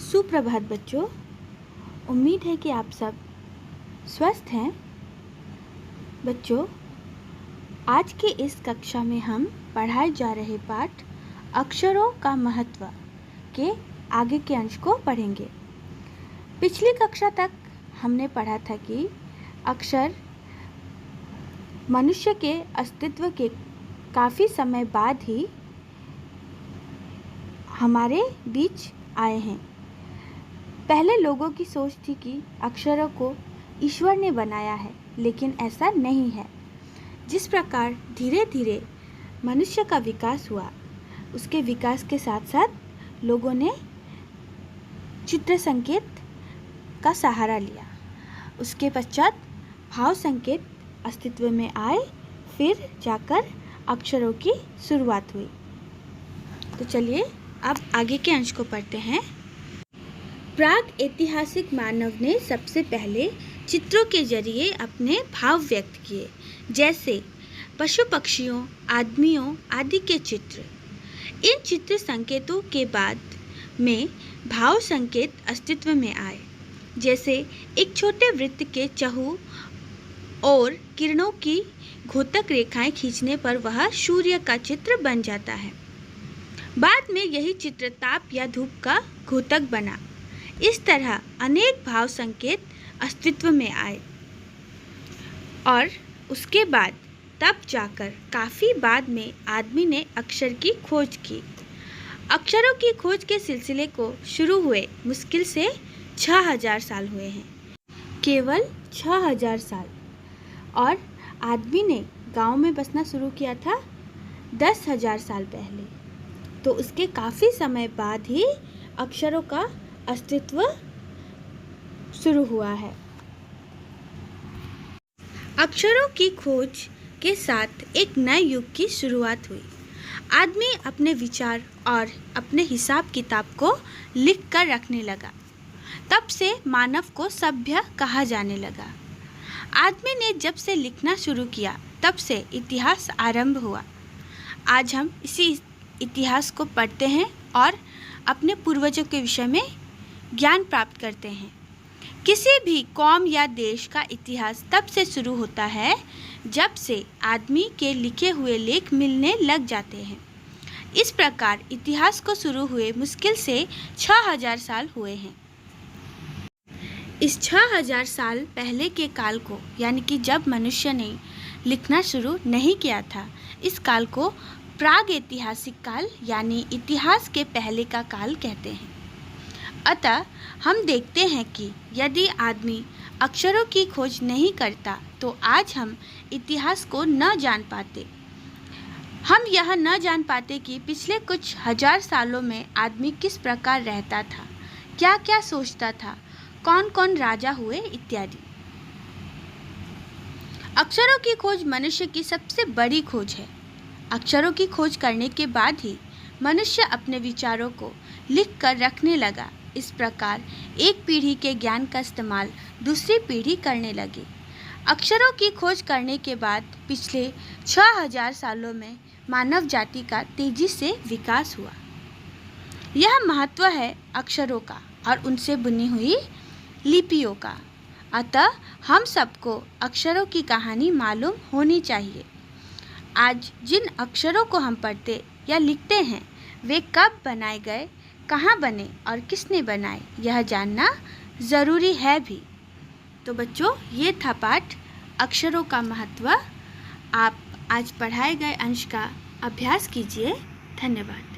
सुप्रभात बच्चों। उम्मीद है कि आप सब स्वस्थ हैं। बच्चों, आज के इस कक्षा में हम पढ़ाए जा रहे पाठ अक्षरों का महत्व के आगे के अंश को पढ़ेंगे। पिछली कक्षा तक हमने पढ़ा था कि अक्षर मनुष्य के अस्तित्व के काफ़ी समय बाद ही हमारे बीच आए हैं। पहले लोगों की सोच थी कि अक्षरों को ईश्वर ने बनाया है, लेकिन ऐसा नहीं है। जिस प्रकार धीरे धीरे मनुष्य का विकास हुआ, उसके विकास के साथ साथ लोगों ने चित्र संकेत का सहारा लिया। उसके पश्चात भाव संकेत अस्तित्व में आए, फिर जाकर अक्षरों की शुरुआत हुई। तो चलिए अब आगे के अंश को पढ़ते हैं। प्राग ऐतिहासिक मानव ने सबसे पहले चित्रों के जरिए अपने भाव व्यक्त किए, जैसे पशु पक्षियों, आदमियों आदि के चित्र। इन चित्र संकेतों के बाद में भाव संकेत अस्तित्व में आए, जैसे एक छोटे वृत्त के चहु और किरणों की घोतक रेखाएं खींचने पर वह सूर्य का चित्र बन जाता है। बाद में यही चित्र ताप या धूप का घोतक बना। इस तरह अनेक भाव संकेत अस्तित्व में आए और उसके बाद तब जाकर काफ़ी बाद में आदमी ने अक्षर की खोज की। अक्षरों की खोज के सिलसिले को शुरू हुए मुश्किल से 6000 साल हुए हैं, केवल 6000 साल। और आदमी ने गांव में बसना शुरू किया था 10,000 साल पहले। तो उसके काफ़ी समय बाद ही अक्षरों का अस्तित्व शुरू हुआ है। अक्षरों की खोज के साथ एक नए युग की शुरुआत हुई। आदमी अपने विचार और अपने हिसाब किताब को लिख कर रखने लगा। तब से मानव को सभ्य कहा जाने लगा। आदमी ने जब से लिखना शुरू किया, तब से इतिहास आरंभ हुआ। आज हम इसी इतिहास को पढ़ते हैं और अपने पूर्वजों के विषय में ज्ञान प्राप्त करते हैं। किसी भी कौम या देश का इतिहास तब से शुरू होता है जब से आदमी के लिखे हुए लेख मिलने लग जाते हैं। इस प्रकार इतिहास को शुरू हुए मुश्किल से 6000 साल हुए हैं। इस 6000 साल पहले के काल को, यानी कि जब मनुष्य ने लिखना शुरू नहीं किया था, इस काल को प्राग ऐतिहासिक काल यानी इतिहास के पहले का काल कहते हैं। अतः हम देखते हैं कि यदि आदमी अक्षरों की खोज नहीं करता तो आज हम इतिहास को न जान पाते। हम यह न जान पाते कि पिछले कुछ हजार सालों में आदमी किस प्रकार रहता था, क्या क्या सोचता था, कौन कौन राजा हुए इत्यादि। अक्षरों की खोज मनुष्य की सबसे बड़ी खोज है। अक्षरों की खोज करने के बाद ही मनुष्य अपने विचारों को लिख कर रखने लगा। इस प्रकार एक पीढ़ी के ज्ञान का इस्तेमाल दूसरी पीढ़ी करने लगी। अक्षरों की खोज करने के बाद पिछले 6000 सालों में मानव जाति का तेजी से विकास हुआ। यह महत्व है अक्षरों का और उनसे बुनी हुई लिपियों का। अतः हम सबको अक्षरों की कहानी मालूम होनी चाहिए। आज जिन अक्षरों को हम पढ़ते या लिखते हैं, वे कब बनाए गए, कहाँ बने और किसने बनाए, यह जानना ज़रूरी है भी। तो बच्चों, ये था पाठ अक्षरों का महत्व। आप आज पढ़ाए गए अंश का अभ्यास कीजिए। धन्यवाद।